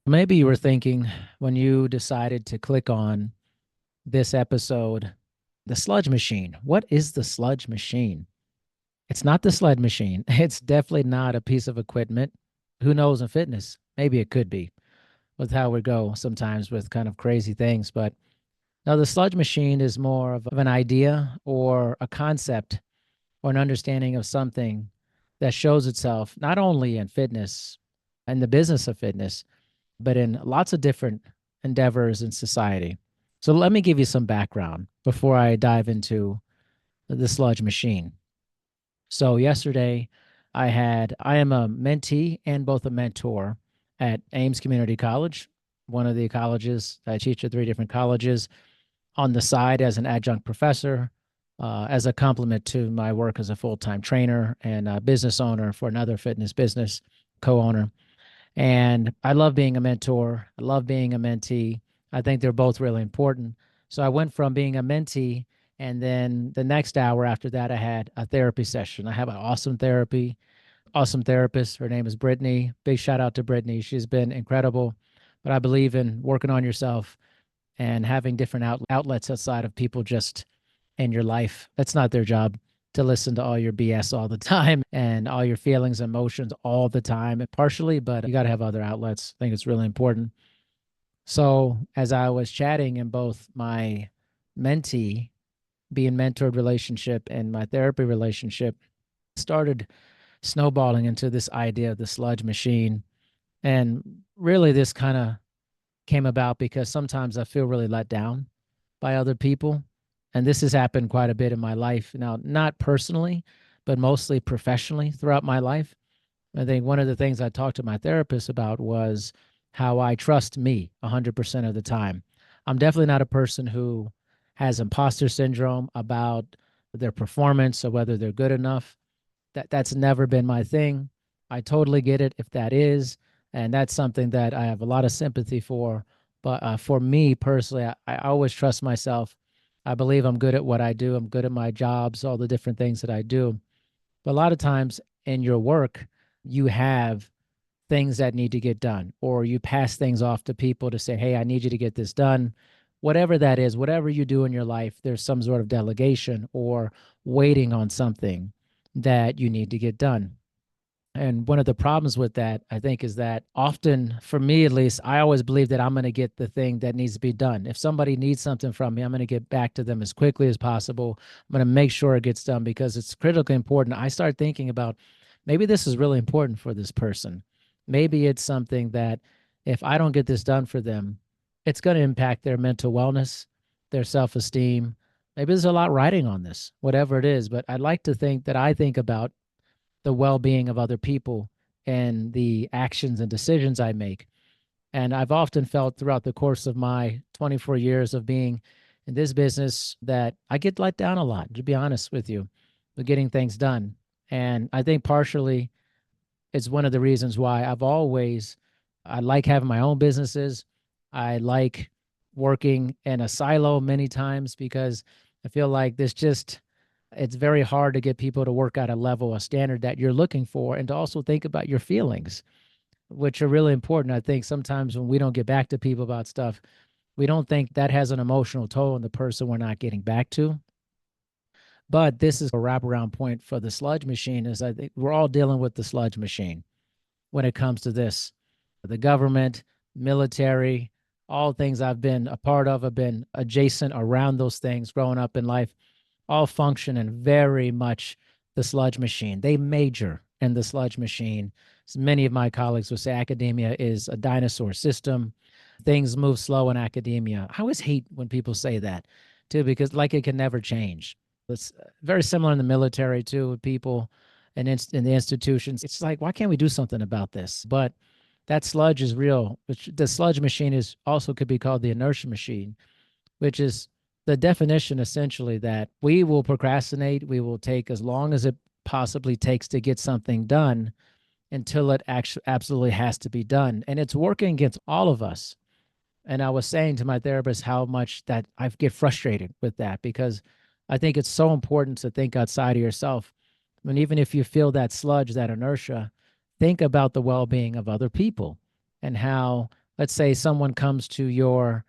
Maybe you were thinking when you decided to click on this episode, the sludge machine. What is the sludge machine? It's not the sled machine. It's definitely not a piece of equipment. Who knows in fitness? Maybe it could be with how we go sometimes with kind of crazy things. But no, the sludge machine is more of an idea or a concept or an understanding of something that shows itself not only in fitness and the business of fitness, but in lots of different endeavors in society. So let me give you some background before I dive into the sludge machine. So yesterday I am a mentee and both a mentor at Ames Community College, one of the colleges. I teach at three different colleges on the side as an adjunct professor, as a complement to my work as a full-time trainer and a business owner for another fitness business, co-owner. And I love being a mentor. I love being a mentee. I think they're both really important. So I went from being a mentee, and then the next hour after that, I had a therapy session. I have an awesome therapist. Her name is Brittany. Big shout out to Brittany. She's been incredible. But I believe in working on yourself and having different outlets outside of people just in your life. That's not their job to listen to all your BS all the time and all your feelings, emotions all the time, partially, but you got to have other outlets. I think it's really important. So, as I was chatting in both my mentee, being mentored relationship and my therapy relationship, started snowballing into this idea of the sludge machine. And really, this kind of came about because sometimes I feel really let down by other people. And this has happened quite a bit in my life. Now, not personally, but mostly professionally throughout my life. I think one of the things I talked to my therapist about was how I trust me 100% of the time. I'm definitely not a person who has imposter syndrome about their performance or whether they're good enough. That's never been my thing. I totally get it if that is, and that's something that I have a lot of sympathy for. But for me personally, I always trust myself. I believe I'm good at what I do. I'm good at my jobs, all the different things that I do. But a lot of times in your work, you have things that need to get done, or you pass things off to people to say, hey, I need you to get this done. Whatever that is, whatever you do in your life, there's some sort of delegation or waiting on something that you need to get done. And one of the problems with that, I think, is that often, for me at least, I always believe that I'm going to get the thing that needs to be done. If somebody needs something from me, I'm going to get back to them as quickly as possible. I'm going to make sure it gets done because it's critically important. I start thinking about maybe this is really important for this person. Maybe it's something that if I don't get this done for them, it's going to impact their mental wellness, their self esteem. Maybe there's a lot riding on this, whatever it is. But I'd like to think that I think about the well-being of other people and the actions and decisions I make. And I've often felt throughout the course of my 24 years of being in this business that I get let down a lot, to be honest with you, with getting things done. And I think partially it's one of the reasons why I like having my own businesses. I like working in a silo many times because I feel like it's very hard to get people to work at a level, a standard that you're looking for, and to also think about your feelings, which are really important. I think sometimes when we don't get back to people about stuff, we don't think that has an emotional toll on the person we're not getting back to. But this is a wraparound point for the sludge machine is I think we're all dealing with the sludge machine when it comes to this. The government, military, all things I've been a part of, have been adjacent around those things growing up in life, all function in very much the sludge machine. They major in the sludge machine. As many of my colleagues would say academia is a dinosaur system. Things move slow in academia. I always hate when people say that too, because like it can never change. It's very similar in the military too, with people and in the institutions. It's like, why can't we do something about this? But that sludge is real. The sludge machine is also could be called the inertia machine, which is the definition essentially that we will procrastinate. We will take as long as it possibly takes to get something done until it actually absolutely has to be done. And it's working against all of us. And I was saying to my therapist how much that I get frustrated with that because I think it's so important to think outside of yourself. I mean, even if you feel that sludge, that inertia, think about the well being of other people and how let's say someone comes to you are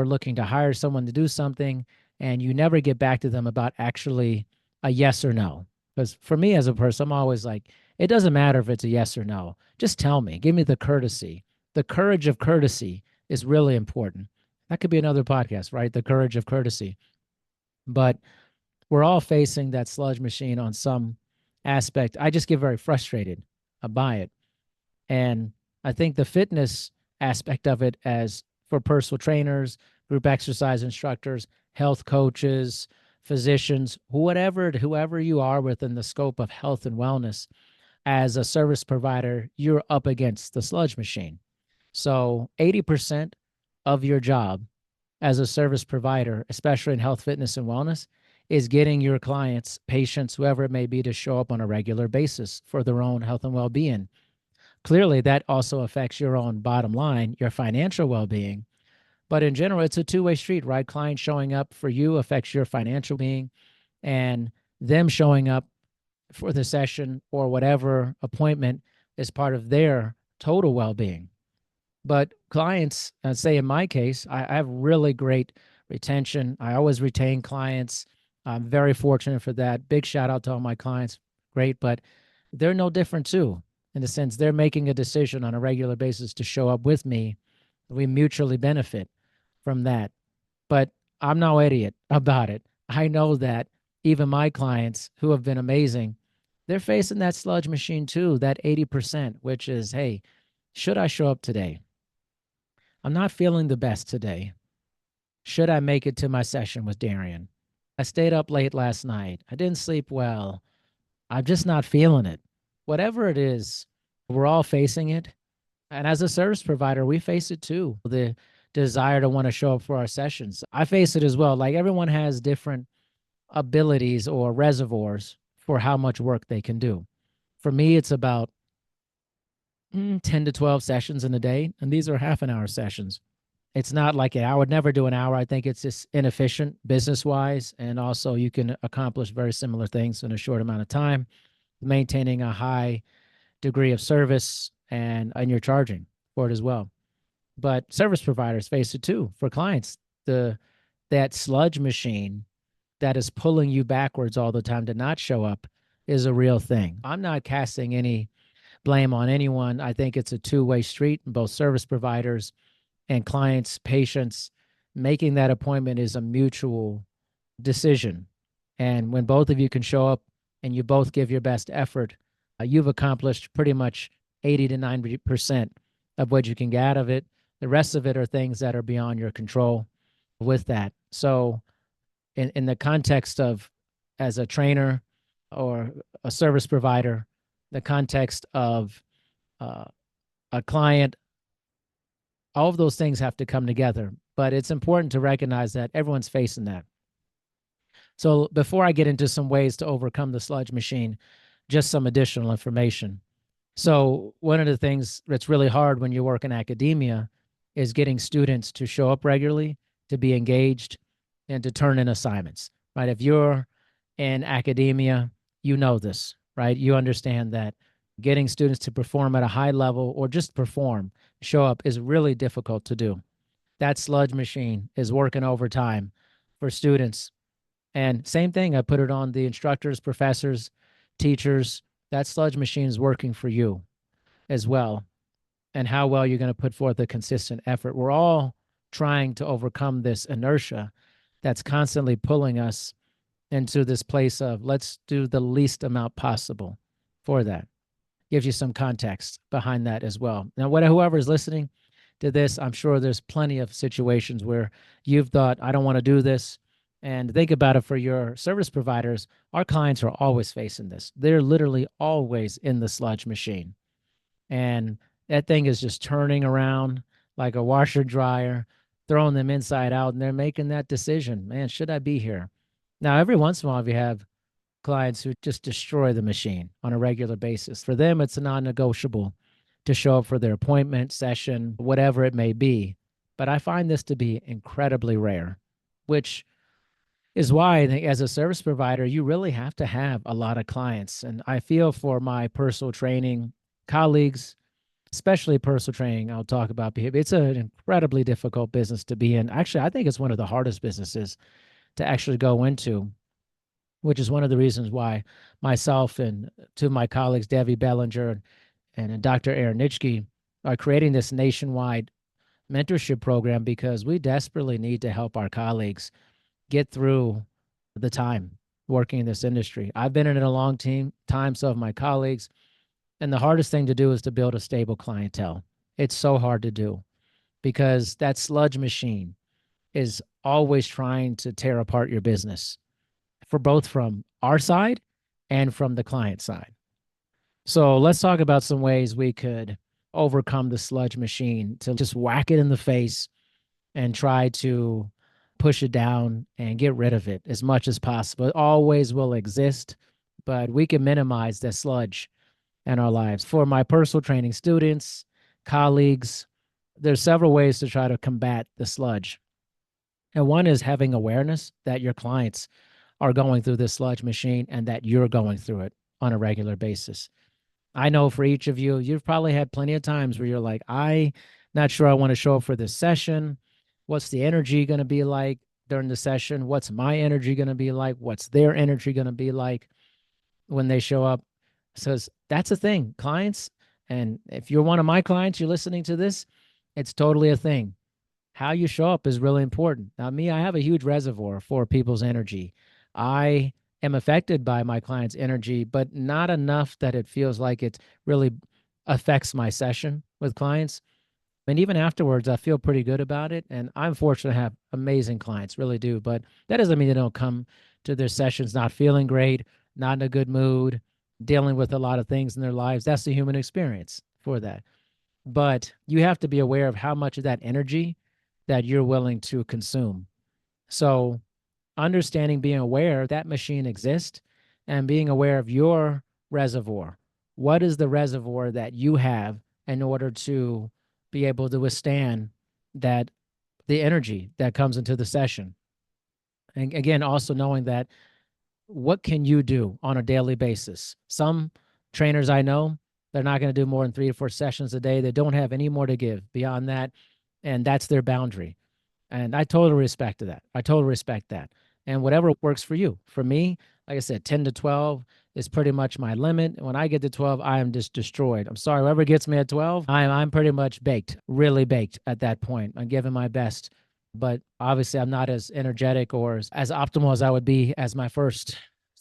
looking to hire someone to do something and you never get back to them about actually a yes or no. Because for me as a person, I'm always like, it doesn't matter if it's a yes or no. Just tell me, give me the courtesy. The courage of courtesy is really important. That could be another podcast, right? The courage of courtesy. But we're all facing that sludge machine on some aspect. I just get very frustrated by it. And I think the fitness aspect of it, as for personal trainers, group exercise instructors, health coaches, physicians, whoever you are within the scope of health and wellness, as a service provider, you're up against the sludge machine. So 80% of your job as a service provider, especially in health, fitness, and wellness, is getting your clients, patients, whoever it may be, to show up on a regular basis for their own health and well-being. Clearly, that also affects your own bottom line, your financial well-being. But in general, it's a two-way street, right? Clients showing up for you affects your financial being, and them showing up for the session or whatever appointment is part of their total well-being. But clients, say in my case, I have really great retention. I always retain clients. I'm very fortunate for that. Big shout out to all my clients. Great, but they're no different too, in the sense they're making a decision on a regular basis to show up with me. We mutually benefit from that. But I'm no idiot about it. I know that even my clients who have been amazing, they're facing that sludge machine too, that 80%, which is, hey, should I show up today? I'm not feeling the best today. Should I make it to my session with Darian? I stayed up late last night. I didn't sleep well. I'm just not feeling it. Whatever it is, we're all facing it. And as a service provider, we face it too. The desire to want to show up for our sessions. I face it as well. Like everyone has different abilities or reservoirs for how much work they can do. For me, it's about 10 to 12 sessions in a day, and these are half an hour sessions. It's not like I would never do an hour. I think it's just inefficient business wise. And also, you can accomplish very similar things in a short amount of time, maintaining a high degree of service, and you're charging for it as well. But service providers face it too for clients. That sludge machine that is pulling you backwards all the time to not show up is a real thing. I'm not casting any blame on anyone. I think it's a two-way street. Both service providers and clients, patients, making that appointment is a mutual decision. And when both of you can show up and you both give your best effort, you've accomplished pretty much 80 to 90% of what you can get out of it. The rest of it are things that are beyond your control with that. So, in the context of as a trainer or a service provider, the context of a client, all of those things have to come together. But it's important to recognize that everyone's facing that. So before I get into some ways to overcome the sludge machine, just some additional information. So one of the things that's really hard when you work in academia is getting students to show up regularly, to be engaged, and to turn in assignments, right? If you're in academia, you know this, right? You understand that getting students to perform at a high level or just perform, show up is really difficult to do. That sludge machine is working overtime for students. And same thing, I put it on the instructors, professors, teachers. That sludge machine is working for you as well. And how well you're going to put forth a consistent effort. We're all trying to overcome this inertia that's constantly pulling us into this place of let's do the least amount possible for that. Gives you some context behind that as well. Now, whoever is listening to this, I'm sure there's plenty of situations where you've thought, I don't want to do this. And think about it for your service providers. Our clients are always facing this. They're literally always in the sludge machine. And that thing is just turning around like a washer dryer, throwing them inside out, and they're making that decision. Man, should I be here? Now, every once in a while, you have clients who just destroy the machine on a regular basis. For them, it's a non-negotiable to show up for their appointment, session, whatever it may be. But I find this to be incredibly rare, which is why I think as a service provider, you really have to have a lot of clients. And I feel for my personal training colleagues, especially personal training. I'll talk about behavior. It's an incredibly difficult business to be in. Actually, I think it's one of the hardest businesses to actually go into, which is one of the reasons why myself and two of my colleagues, Debbie Bellinger and Dr. Aaron Nitschke, are creating this nationwide mentorship program because we desperately need to help our colleagues get through the time working in this industry. I've been in it a long time, so have my colleagues. And the hardest thing to do is to build a stable clientele. It's so hard to do because that sludge machine is always trying to tear apart your business for both from our side and from the client side. So let's talk about some ways we could overcome the sludge machine to just whack it in the face and try to push it down and get rid of it as much as possible. It always will exist, but we can minimize the sludge in our lives. For my personal training students, colleagues, there's several ways to try to combat the sludge. And one is having awareness that your clients are going through this sludge machine and that you're going through it on a regular basis. I know for each of you, you've probably had plenty of times where you're like, I not sure I want to show up for this session. What's the energy going to be like during the session? What's my energy going to be like? What's their energy going to be like when they show up? So that's a thing, clients. And if you're one of my clients, you're listening to this, it's totally a thing. How you show up is really important. Now, me, I have a huge reservoir for people's energy. I am affected by my client's energy, but not enough that it feels like it really affects my session with clients. And even afterwards, I feel pretty good about it. And I'm fortunate to have amazing clients, really do. But that doesn't mean they don't come to their sessions not feeling great, not in a good mood, dealing with a lot of things in their lives. That's the human experience for that. But you have to be aware of how much of that energy that you're willing to consume. So understanding, being aware that machine exists and being aware of your reservoir. What is the reservoir that you have in order to be able to withstand that the energy that comes into the session? And again, also knowing that what can you do on a daily basis? Some trainers I know, they're not going to do more than 3 to 4 sessions a day. They don't have any more to give beyond that. And that's their boundary. And I totally respect that. I totally respect that. And whatever works for you. For me, like I said, 10 to 12 is pretty much my limit. When I get to 12, I am just destroyed. I'm sorry, whoever gets me at 12, I'm pretty much baked, really baked at that point. I'm giving my best. But obviously, I'm not as energetic or as optimal as I would be as my first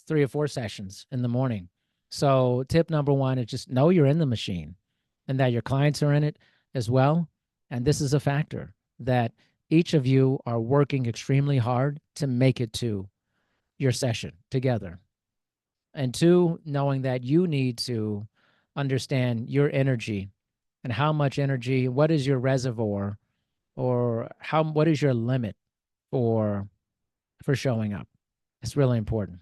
3 or 4 sessions in the morning. So, tip number one is just know you're in the machine and that your clients are in it as well. And this is a factor that each of you are working extremely hard to make it to your session together. And two, knowing that you need to understand your energy and how much energy, what is your reservoir, or what is your limit for showing up. It's really important.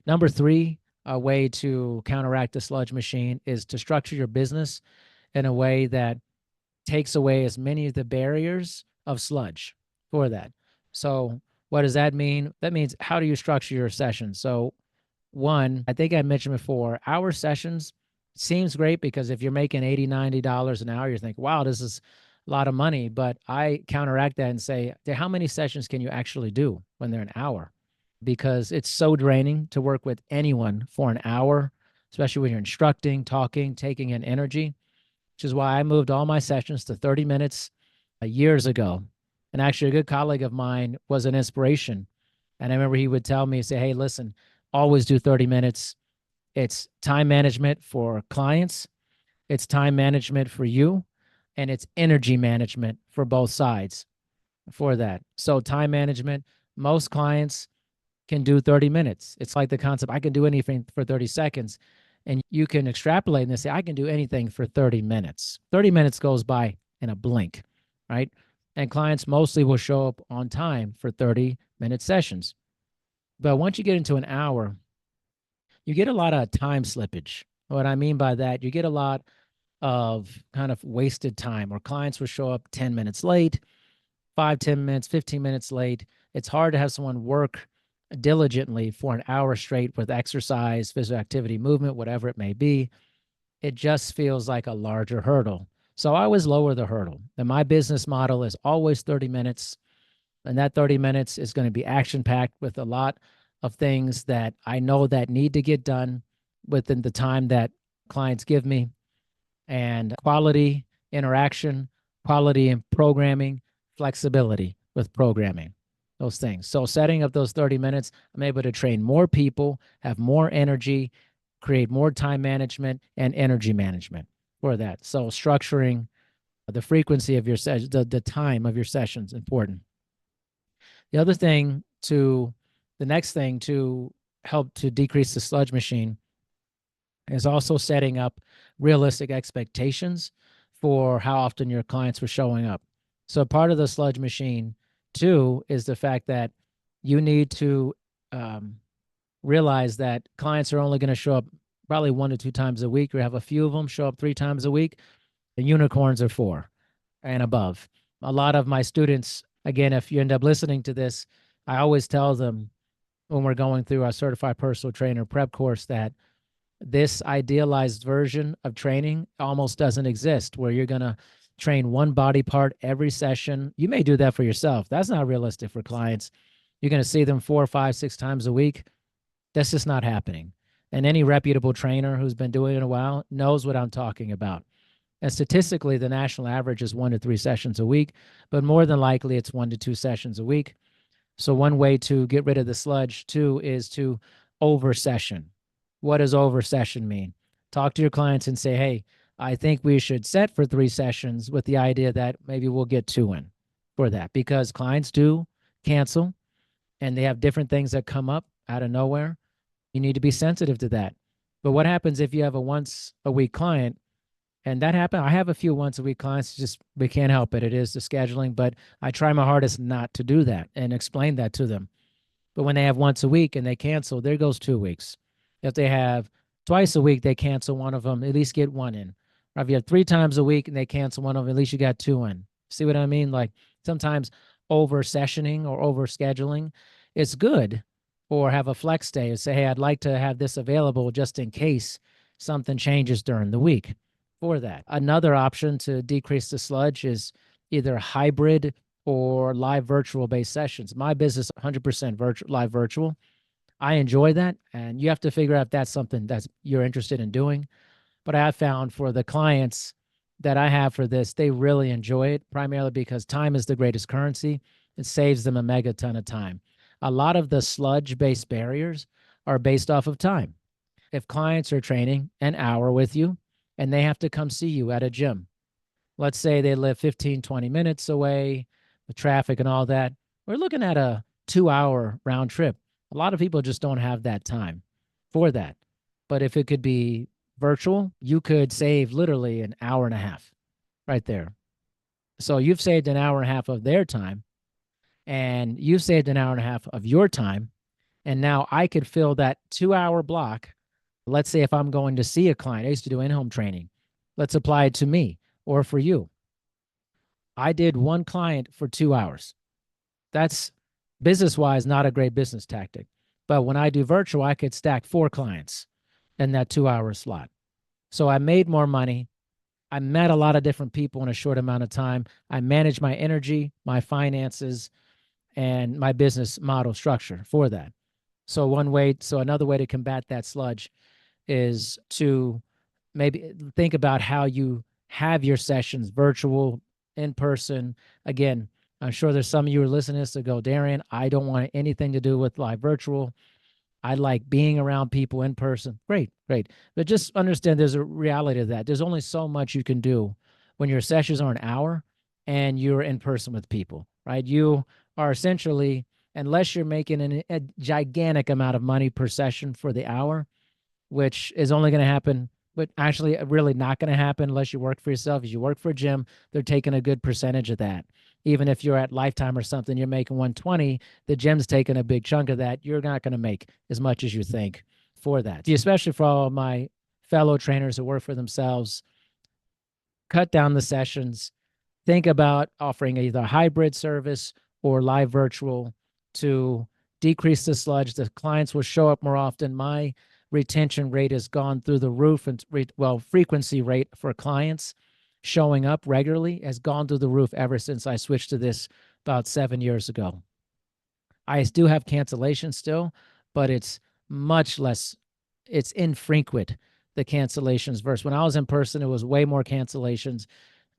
Number three, a way to counteract the sludge machine is to structure your business in a way that takes away as many of the barriers of sludge for that. So what does that mean? That means how do you structure your sessions? So one, I think I mentioned before, our sessions seems great because if you're making $80, $90 an hour, you're thinking, wow, this is a lot of money. But I counteract that and say, how many sessions can you actually do when they're an hour? Because it's so draining to work with anyone for an hour, especially when you're instructing, talking, taking in energy, which is why I moved all my sessions to 30 minutes years ago. And actually, a good colleague of mine was an inspiration. And I remember he would tell me, say, hey, listen, always do 30 minutes. It's time management for clients, it's time management for you, and it's energy management for both sides for that. So, time management, most clients can do 30 minutes. It's like the concept I can do anything for 30 seconds. And you can extrapolate and say, I can do anything for 30 minutes. 30 minutes goes by in a blink, right? And clients mostly will show up on time for 30-minute sessions. But once you get into an hour, you get a lot of time slippage. What I mean by that, you get a lot of kind of wasted time where clients will show up 10 minutes late, 5, 10 minutes, 15 minutes late. It's hard to have someone work diligently for an hour straight with exercise, physical activity, movement, whatever it may be. it just feels like a larger hurdle. So I always lower the hurdle. And my business model is always 30 minutes. And that 30 minutes is going to be action packed with a lot of things that I know that need to get done within the time that clients give me, and quality interaction, quality in programming, flexibility with programming, those things. So setting up those 30 minutes, I'm able to train more people, have more energy, create more time management and energy management for that. So structuring the frequency of your session, the time of your sessions, important. The other thing to, the next thing to help to decrease the sludge machine is also setting up realistic expectations for how often your clients were showing up. So part of the sludge machine too is the fact that you need to realize that clients are only going to show up probably 1 to 2 times a week, or have a few of them show up 3 times a week. The unicorns are 4 and above. A lot of my students, again, if you end up listening to this, I always tell them when we're going through our certified personal trainer prep course that this idealized version of training almost doesn't exist, where you're going to train one body part every session. You may do that for yourself. That's not realistic for clients. You're going to see them 4, 5, 6 times a week. That's just not happening. And any reputable trainer who's been doing it a while knows what I'm talking about. And statistically, the national average is 1 to 3 sessions a week, but more than likely it's 1 to 2 sessions a week. So one way to get rid of the sludge too is to over session. What does over session mean? Talk to your clients and say, hey, I think we should set for 3 sessions with the idea that maybe we'll get 2 in for that, because clients do cancel and they have different things that come up out of nowhere. You need to be sensitive to that. But what happens if you have a once a week client? And that happened. I have a few once a week clients, just we can't help it. It is the scheduling, but I try my hardest not to do that and explain that to them. But when they have once a week and they cancel, there goes 2 weeks. If they have twice a week, they cancel one of them, at least get 1 in. Or if you have 3 times a week and they cancel one of them, at least you got 2 in. See what I mean? Like sometimes over sessioning or over scheduling is good, or have a flex day and say, hey, I'd like to have this available just in case something changes during the week for that. Another option to decrease the sludge is either hybrid or live virtual based sessions. My business 100% live virtual. I enjoy that, and you have to figure out if that's something that you're interested in doing. But I have found for the clients that I have for this, they really enjoy it, primarily because time is the greatest currency. It saves them a mega ton of time. A lot of the sludge based barriers are based off of time. If clients are training an hour with you and they have to come see you at a gym, let's say they live 15, 20 minutes away with traffic and all that, we're looking at a 2-hour round trip. A lot of people just don't have that time for that. But if it could be virtual, you could save literally an hour and a half right there. So you've saved an hour and a half of their time, and you saved an hour and a half of your time. And now I could fill that 2-hour block. Let's say if I'm going to see a client, I used to do in-home training. Let's apply it to me or for you. I did one client for 2 hours. That's business-wise not a great business tactic. But when I do virtual, I could stack 4 clients in that 2-hour slot. So I made more money. I met a lot of different people in a short amount of time. I managed my energy, my finances, and my business model structure for that. So another way to combat that sludge is to maybe think about how you have your sessions, virtual, in person. Again, I'm sure there's some of you who are listening to this that go, Darian, I don't want anything to do with live virtual. I like being around people in person. Great, great. But just understand there's a reality to that. There's only so much you can do when your sessions are an hour and you're in person with people, right? You are essentially, unless you're making a gigantic amount of money per session for the hour, which is only going to happen, but actually really not going to happen unless you work for yourself. If you work for a gym, they're taking a good percentage of that. Even if you're at Lifetime or something, you're making 120, the gym's taking a big chunk of that. You're not going to make as much as you think for that. Especially for all my fellow trainers who work for themselves, cut down the sessions. Think about offering either a hybrid service or live virtual to decrease the sludge. The clients will show up more often. My retention rate has gone through the roof, and frequency rate for clients showing up regularly has gone through the roof ever since I switched to this about 7 years ago. I do have cancellations still, but it's much less, it's infrequent, the cancellations versus when I was in person, it was way more cancellations.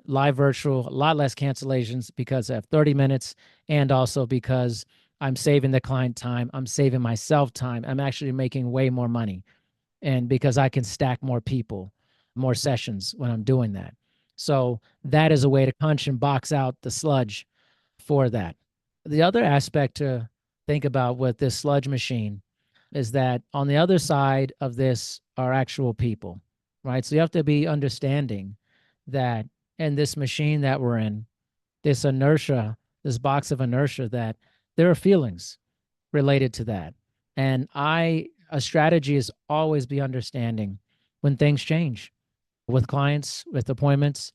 Live virtual, a lot less cancellations because I have 30 minutes, and also because I'm saving the client time, I'm saving myself time. I'm actually making way more money, and because I can stack more people, more sessions when I'm doing that. So that is a way to punch and box out the sludge for that. The other aspect to think about with this sludge machine is that on the other side of this are actual people, right? So you have to be understanding that in this machine that we're in, this inertia, this box of inertia, that there are feelings related to that. And a strategy is always be understanding when things change with clients, with appointments,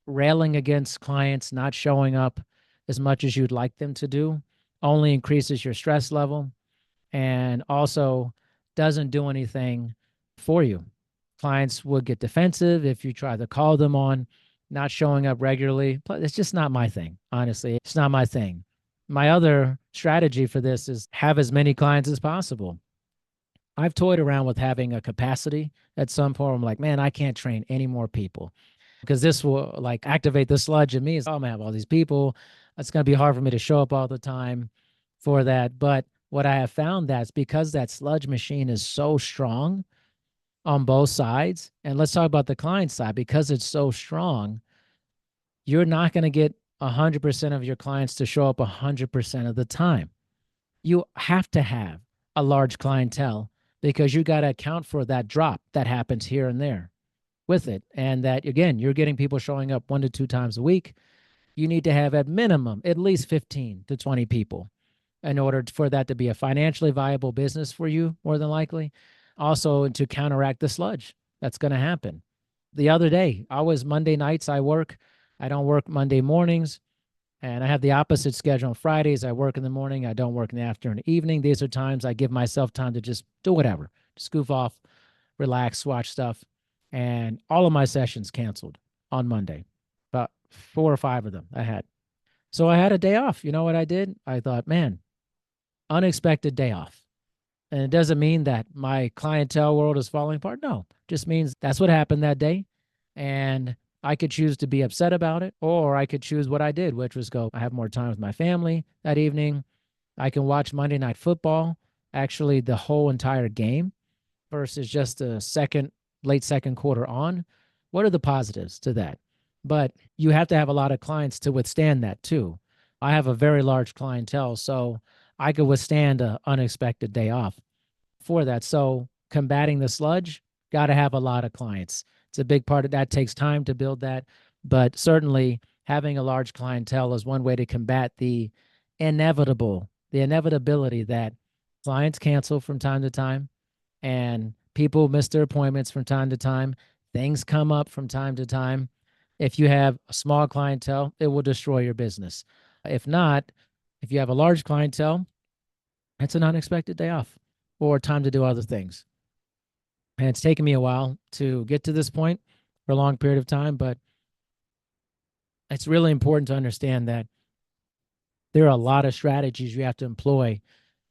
railing against clients not showing up as much as you'd like them to do only increases your stress level and also doesn't do anything for you. Clients would get defensive if you try to call them on not showing up regularly. It's just not my thing, honestly. It's not my thing. My other strategy for this is have as many clients as possible. I've toyed around with having a capacity at some point. I'm like, man, I can't train any more people because this will like activate the sludge in me. Is, oh, I'm gonna have all these people. It's gonna be hard for me to show up all the time for that. But what I have found that's because that sludge machine is so strong on both sides. And let's talk about the client side, because it's so strong, you're not going to get 100% of your clients to show up 100% of the time. You have to have a large clientele because you got to account for that drop that happens here and there with it. And that, again, you're getting people showing up 1 to 2 times a week. You need to have at minimum at least 15 to 20 people in order for that to be a financially viable business for you, more than likely. Also, to counteract the sludge that's going to happen. The other day, Monday nights, I don't work Monday mornings. And I have the opposite schedule on Fridays. I work in the morning. I don't work in the afternoon and evening. These are times I give myself time to just do whatever, just goof off, relax, watch stuff. And all of my sessions canceled on Monday, about 4 or 5 of them I had. So I had a day off. You know what I did? I thought, man, unexpected day off. And it doesn't mean that my clientele world is falling apart. No, just means that's what happened that day. And I could choose to be upset about it, or I could choose what I did, which was go, I have more time with my family that evening. I can watch Monday Night Football, actually the whole entire game versus just the late second quarter on. What are the positives to that? But you have to have a lot of clients to withstand that too. I have a very large clientele, so I could withstand an unexpected day off for that. So combating the sludge, got to have a lot of clients. It's a big part of that. Takes time to build that, but certainly having a large clientele is one way to combat the inevitability that clients cancel from time to time and people miss their appointments from time to time. Things come up from time to time. If you have a small clientele, it will destroy your business. If not, if you have a large clientele, it's an unexpected day off or time to do other things. And it's taken me a while to get to this point for a long period of time, but it's really important to understand that there are a lot of strategies you have to employ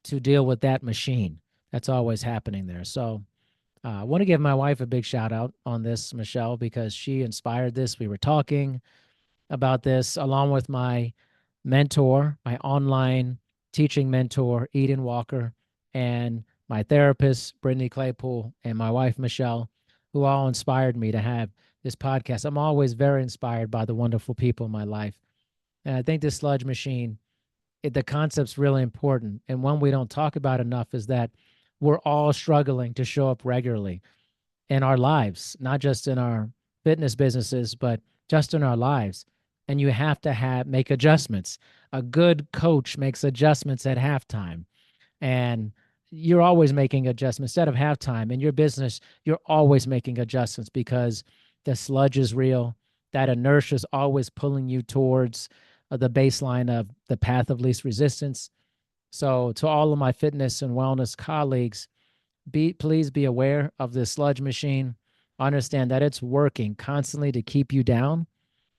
to deal with that machine that's always happening there. So I want to give my wife a big shout out on this, Michelle, because she inspired this. We were talking about this along with my mentor, my online teaching mentor, Eden Walker, and my therapist, Brittany Claypool, and my wife, Michelle, who all inspired me to have this podcast. I'm always very inspired by the wonderful people in my life. And I think this sludge machine, the concept's really important. And one we don't talk about enough is that we're all struggling to show up regularly in our lives, not just in our fitness businesses, but just in our lives. And you have to make adjustments. A good coach makes adjustments at halftime. And you're always making adjustments instead of halftime. In your business, you're always making adjustments because the sludge is real. That inertia is always pulling you towards the baseline of the path of least resistance. So to all of my fitness and wellness colleagues, Please be aware of this sludge machine. Understand that it's working constantly to keep you down,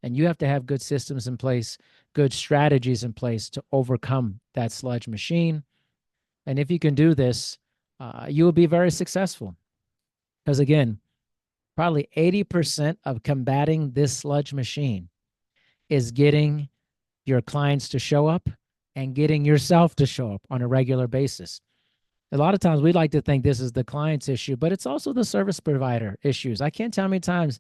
and you have to have good systems in place, good strategies in place to overcome that sludge machine. And if you can do this, you will be very successful. Because again, probably 80% of combating this sludge machine is getting your clients to show up and getting yourself to show up on a regular basis. A lot of times we like to think this is the client's issue, but it's also the service provider issues. I can't tell how many times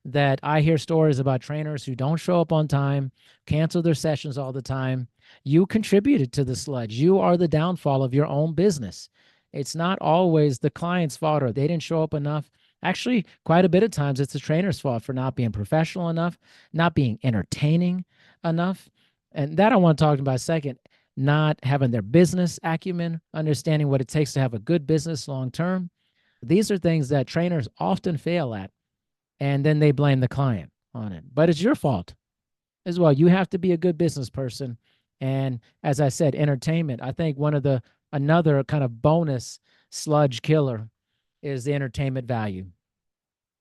that I hear stories about trainers who don't show up on time, cancel their sessions all the time. You contributed to the sludge. You are the downfall of your own business. It's not always the client's fault or they didn't show up enough. Actually, quite a bit of times it's the trainer's fault for not being professional enough, not being entertaining enough. And that I want to talk about a second. Not having their business acumen, understanding what it takes to have a good business long term. These are things that trainers often fail at, and then they blame the client on it. But it's your fault as well. You have to be a good business person. And as I said, entertainment, I think another kind of bonus sludge killer is the entertainment value.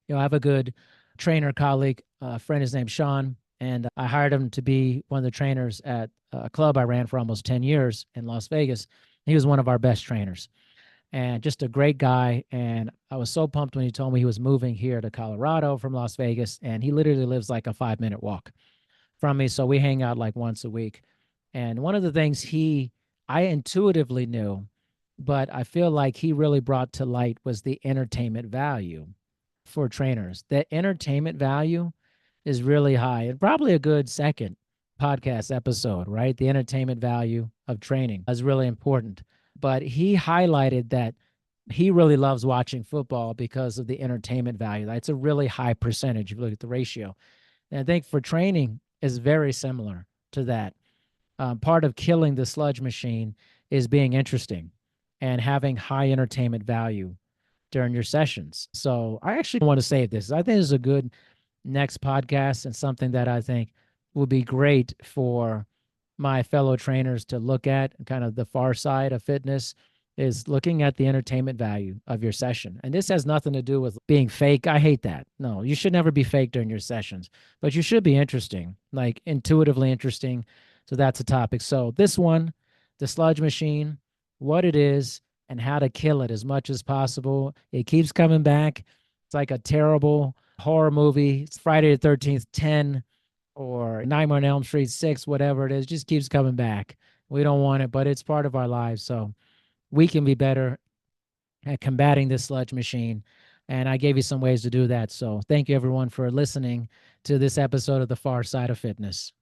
I have a good trainer colleague, a friend, his name's Sean, and I hired him to be one of the trainers at a club I ran for almost 10 years in Las Vegas. He was one of our best trainers and just a great guy. And I was so pumped when he told me he was moving here to Colorado from Las Vegas. And he literally lives like a 5-minute walk from me. So we hang out like once a week. And one of the things I intuitively knew, but I feel like he really brought to light was the entertainment value for trainers. The entertainment value is really high and probably a good second podcast episode, right? The entertainment value of training is really important. But he highlighted that he really loves watching football because of the entertainment value. That's a really high percentage if you look at the ratio. And I think for training is very similar to that. Part of killing the sludge machine is being interesting and having high entertainment value during your sessions. So I actually want to save this. I think this is a good next podcast and something that I think would be great for my fellow trainers to look at. Kind of the far side of fitness is looking at the entertainment value of your session. And this has nothing to do with being fake. I hate that. No, you should never be fake during your sessions, but you should be interesting, like intuitively interesting. So that's a topic. So this one, the sludge machine, what it is and how to kill it as much as possible. It keeps coming back. It's like a terrible horror movie. It's Friday the 13th, 10 or Nightmare on Elm Street 6, whatever it is, just keeps coming back. We don't want it, but it's part of our lives. So we can be better at combating this sludge machine. And I gave you some ways to do that. So thank you, everyone, for listening to this episode of The Far Side of Fitness.